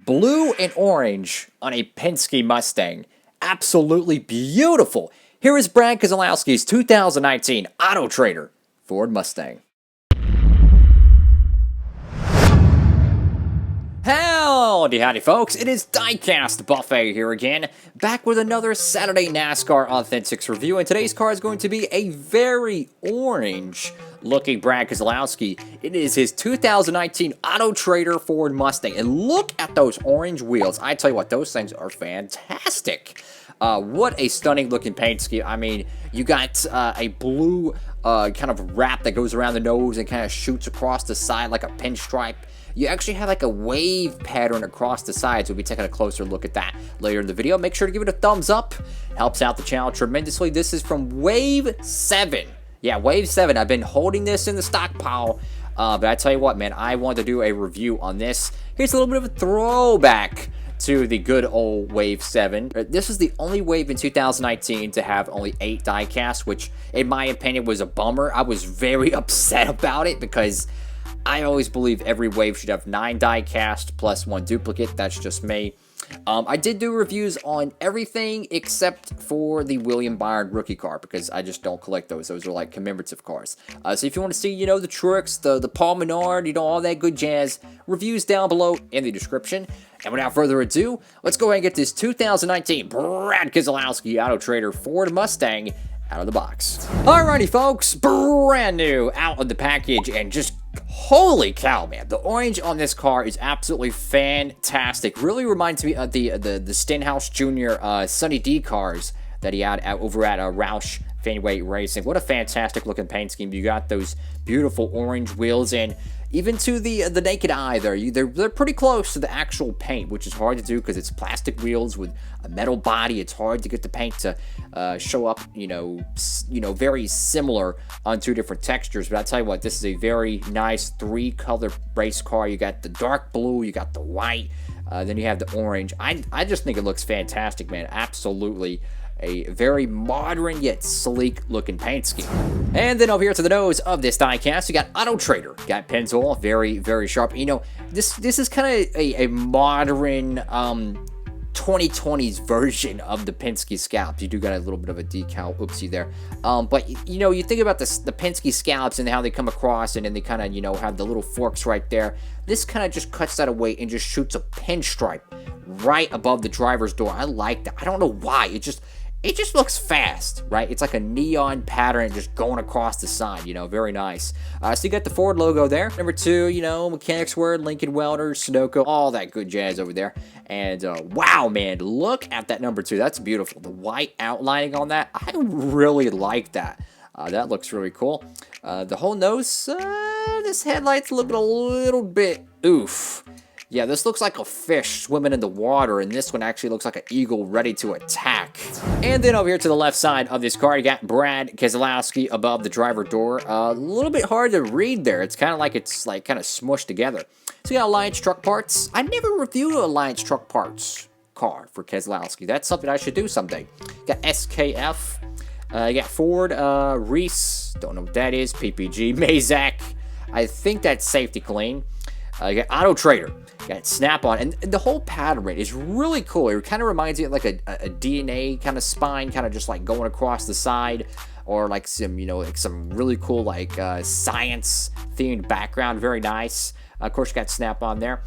Blue and orange on a Penske Mustang. Absolutely beautiful. Here is Brad KESELOWSKI's 2019 Auto Trader Ford Mustang. Howdy folks, it is Diecastbuffet here again, back with another Saturday NASCAR Authentics review, and today's car is going to be a very orange-looking Brad Keselowski. It is his 2019 Auto Trader Ford Mustang, and look at those orange wheels. I tell you what, those things are fantastic. What a stunning looking paint scheme. I mean, you got a blue kind of wrap that goes around the nose and kind of shoots across the side like a pinstripe. You actually have like a wave pattern across the sides. We'll be taking a closer look at that later in the video. Make sure to give it a thumbs up. Helps out the channel tremendously. This is from Wave 7. Yeah, Wave 7. I've been holding this in the stockpile. But I tell you what, man, I wanted to do a review on this. Here's a little bit of a throwback to the good old Wave 7. This is the only Wave in 2019 to have only 8 die-casts, which in my opinion was a bummer. I was very upset about it because I always believe every Wave should have 9 die-cast plus 1 duplicate. That's just me. I did do reviews on everything except for the William Byron rookie car because I just don't collect those. Those are like commemorative cars. So if you want to see, you know, the Truex, the Paul Menard, you know, all that good jazz, reviews down below in the description. And without further ado, let's go ahead and get this 2019 Brad Keselowski Auto Trader Ford Mustang out of the box. Alrighty folks, brand new out of the package, and just holy cow, man, the orange on this car is absolutely fantastic. Really reminds me of the Stenhouse Jr. Sunny D cars that he had over at Roush Fenway Racing. What a fantastic looking paint scheme. You got those beautiful orange wheels, and even to the naked eye they're pretty close to the actual paint, which is hard to do because it's plastic wheels with a metal body. It's hard to get the paint to show up, you know, very similar on 2 different textures. But I tell you what, this is a very nice 3-color race car. You got the dark blue, you got the white, then you have the orange. I just think it looks fantastic, man. Absolutely a very modern yet sleek looking paint scheme. And then over here to the nose of this diecast, you got Auto Trader. Got pencil, very sharp. You know, this is kind of a modern 2020s version of the Penske scallops. You do got a little bit of a decal oopsie there. But you know, you think about the Penske scallops and how they come across, and then they kind of, you know, have the little forks right there. This kind of just cuts that away and just shoots a pinstripe right above the driver's door. I like that. I don't know why. It just looks fast, right? It's like a neon pattern just going across the side, you know, very nice. So you got the Ford logo there. Number 2, you know, Mechanics Word, Lincoln Welder, Sunoco, all that good jazz over there. And wow, man, look at that number 2. That's beautiful. The white outlining on that, I really like that. That looks really cool. The whole nose, this headlight's a little bit oof. Yeah, this looks like a fish swimming in the water, and this one actually looks like an eagle ready to attack. And then over here to the left side of this car, you got Brad Keselowski above the driver door. A little bit hard to read there. It's kind of like it's like kind of smushed together. So you got Alliance Truck Parts. I never reviewed an Alliance Truck Parts car for Keselowski. That's something I should do someday. You got SKF. You got Ford, Reese. Don't know what that is. PPG, Mazak. I think that's Safety Clean. You got Auto Trader. Got Snap-on, and the whole pattern is really cool. It kind of reminds me of like a DNA kind of spine, kind of just like going across the side, or like some, you know, like some really cool like science themed background. Very nice. Of course, you got Snap-on there.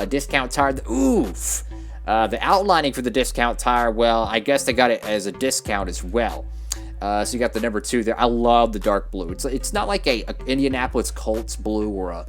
Discount tire. Oof. The outlining for the discount tire. Well, I guess they got it as a discount as well. So you got the number 2 there. I love the dark blue. It's not like a Indianapolis Colts blue or a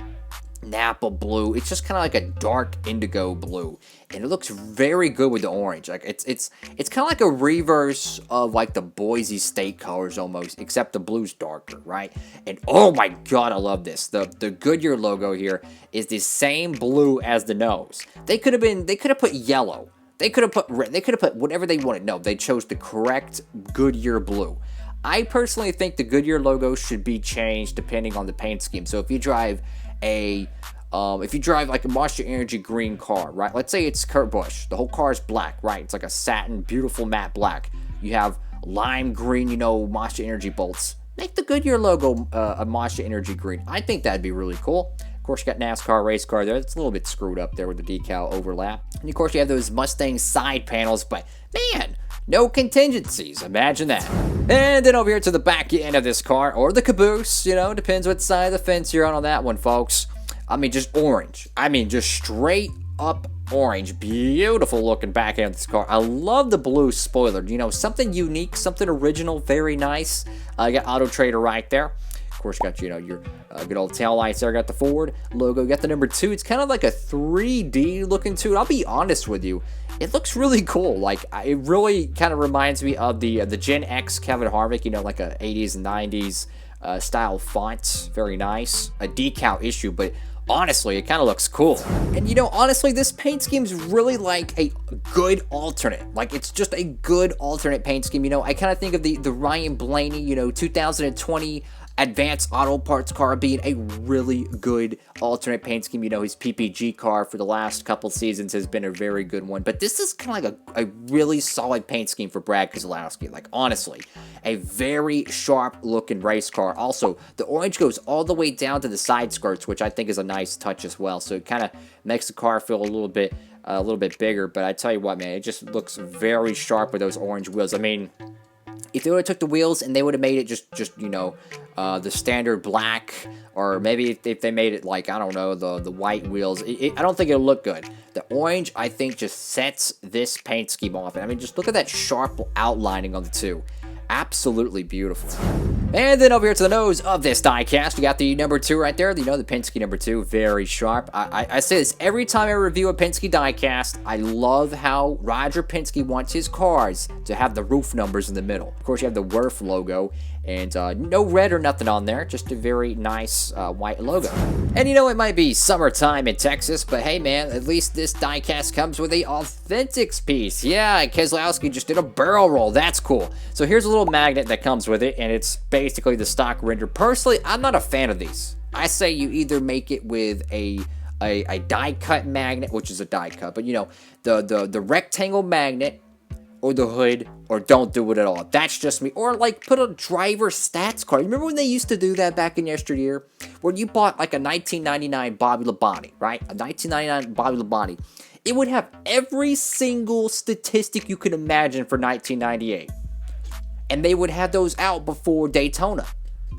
Napa blue. It's just kind of like a dark indigo blue, and it looks very good with the orange. Like it's kind of like a reverse of like the Boise State colors almost, except the blue's darker, right? And oh my god, I love this. The Goodyear logo here is the same blue as the nose. They could have put yellow. They could have put red. They could have put whatever they wanted. No, they chose the correct Goodyear blue. I personally think the Goodyear logo should be changed depending on the paint scheme. So if you drive like a Monster Energy green car, right? Let's say it's Kurt Busch. The whole car is black, right? It's like a satin, beautiful matte black. You have lime green, you know, Monster Energy bolts. Make the Goodyear logo a Monster Energy green. I think that'd be really cool. Of course, you got NASCAR race car there. It's a little bit screwed up there with the decal overlap. And of course, you have those Mustang side panels, but man, no contingencies. Imagine that. And then over here to the back end of this car, or the caboose, you know, depends what side of the fence you're on that one, folks. I mean, just orange. I mean, just straight up orange. Beautiful looking back end of this car. I love the blue spoiler. You know, something unique, something original, very nice. You got AutoTrader right there. Of course, you got, you know, your good old tail lights there. Got the Ford logo. You got the number 2. It's kind of like a 3D looking to it. I'll be honest with you. It looks really cool. Like, it really kind of reminds me of the Gen X Kevin Harvick, you know, like a 80s and 90s style font. Very nice. A decal issue, but honestly, it kind of looks cool. And you know, honestly, this paint scheme's really like a good alternate. Like, it's just a good alternate paint scheme. You know, I kind of think of the Ryan Blaney, you know, 2020 Advanced Auto Parts car being a really good alternate paint scheme. You know, his PPG car for the last couple seasons has been a very good one. But this is kind of like a really solid paint scheme for Brad Keselowski. Like, honestly, a very sharp looking race car. Also, the orange goes all the way down to the side skirts, which I think is a nice touch as well. So it kind of makes the car feel a little bit bigger. But I tell you what, man, it just looks very sharp with those orange wheels. I mean, if they would have took the wheels and they would have made it just you know, the standard black, or maybe if they made it like, I don't know, the white wheels, I don't think it'll look good. The orange, I think, just sets this paint scheme off. I mean, just look at that sharp outlining on the two. Absolutely beautiful. And then over here to the nose of this diecast, you got the number 2 right there. You know, the Penske number 2, very sharp. I say this every time I review a Penske diecast. I love how Roger Penske wants his cars to have the roof numbers in the middle. Of course, you have the WRF logo, and no red or nothing on there, just a very nice white logo. And you know, it might be summertime in Texas, but hey man, at least this diecast comes with a Authentics piece. Yeah, Keselowski just did a barrel roll. That's cool. So here's a little magnet that comes with it, and it's basically the stock render. Personally, I'm not a fan of these. I say you either make it with a die cut magnet, which is a die cut, but you know, the rectangle magnet, or the hood, or don't do it at all. That's just me. Or like put a driver stats card. Remember when they used to do that back in yesteryear? Where you bought like a 1999 Bobby Labonte, right? A 1999 Bobby Labonte. It would have every single statistic you could imagine for 1998. And they would have those out before Daytona.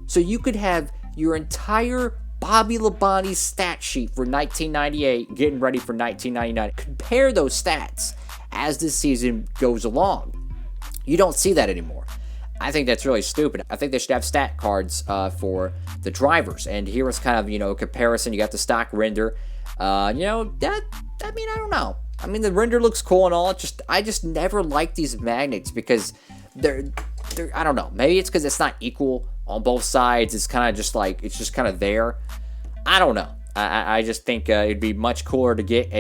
So you could have your entire Bobby Labonte stat sheet for 1998 getting ready for 1999. Compare those stats as the season goes along. You don't see that anymore. I think that's really stupid. I think they should have stat cards for the drivers. And here is kind of, you know, a comparison. You got the stock render. You know, I mean, I don't know. I mean, the render looks cool and all. I just never like these magnets because they're I don't know. Maybe it's because it's not equal on both sides. It's kind of just like, it's just kind of there. I don't know. I just think it'd be much cooler to get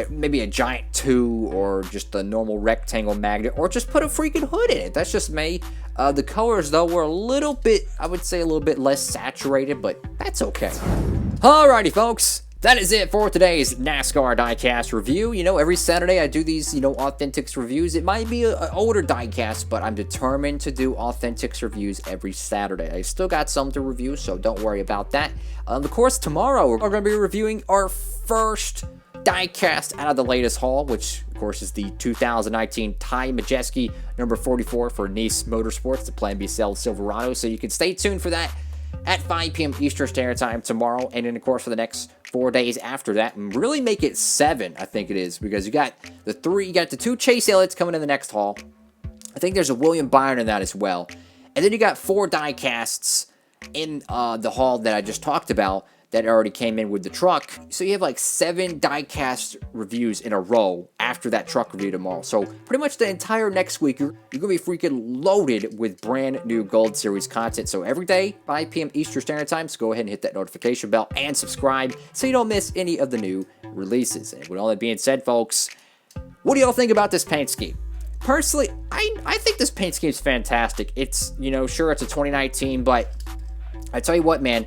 maybe a giant 2 or just a normal rectangle magnet, or just put a freaking hood in it. That's just me. The colors though were a little bit, I would say a little bit less saturated, but that's okay. Alrighty folks, that is it for today's NASCAR diecast review. You know, every Saturday I do these, you know, Authentics reviews. It might be an older diecast, but I'm determined to do Authentics reviews every Saturday. I still got some to review, so don't worry about that. Of course, tomorrow we're going to be reviewing our first diecast out of the latest haul, which of course is the 2019 Ty Majeski number 44 for Nice Motorsports, the Plan B Silverado. So you can stay tuned for that at 5 p.m. Eastern Standard Time tomorrow, and then of course for the next 4 days after that, and really make it 7, I think it is, because you got the 2 Chase Elliott's coming in the next haul. I think there's a William Byron in that as well, and then you got 4 diecasts in the haul that I just talked about that already came in with the truck. So you have like 7 diecast reviews in a row after that truck review tomorrow. So pretty much the entire next week, you're gonna be freaking loaded with brand new Gold Series content. So every day, 5 p.m. Eastern Standard Time, so go ahead and hit that notification bell and subscribe so you don't miss any of the new releases. And with all that being said, folks, what do y'all think about this paint scheme? Personally, I think this paint scheme is fantastic. It's, you know, sure, it's a 2019, but I tell you what, man,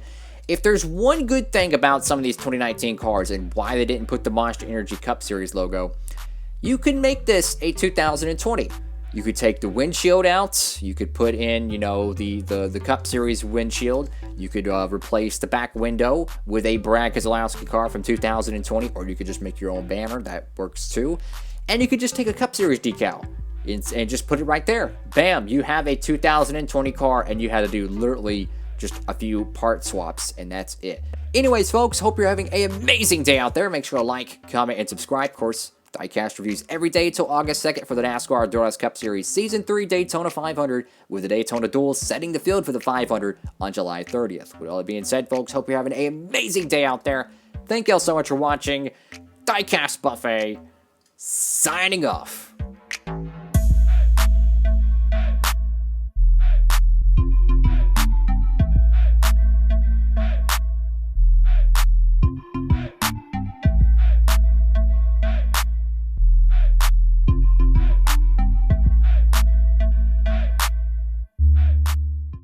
if there's one good thing about some of these 2019 cars and why they didn't put the Monster Energy Cup Series logo, you can make this a 2020. You could take the windshield out. You could put in, you know, the Cup Series windshield. You could replace the back window with a Brad Keselowski car from 2020, or you could just make your own banner. That works too. And you could just take a Cup Series decal and just put it right there. Bam, you have a 2020 car, and you had to do literally just a few part swaps, and that's it. Anyways, folks, hope you're having an amazing day out there. Make sure to like, comment, and subscribe. Of course, Diecast reviews every day until August 2nd for the NASCAR DURALAST Cup Series Season 3 Daytona 500, with the Daytona Duel setting the field for the 500 on July 30th. With all that being said, folks, hope you're having an amazing day out there. Thank you all so much for watching. Diecast Buffet, signing off.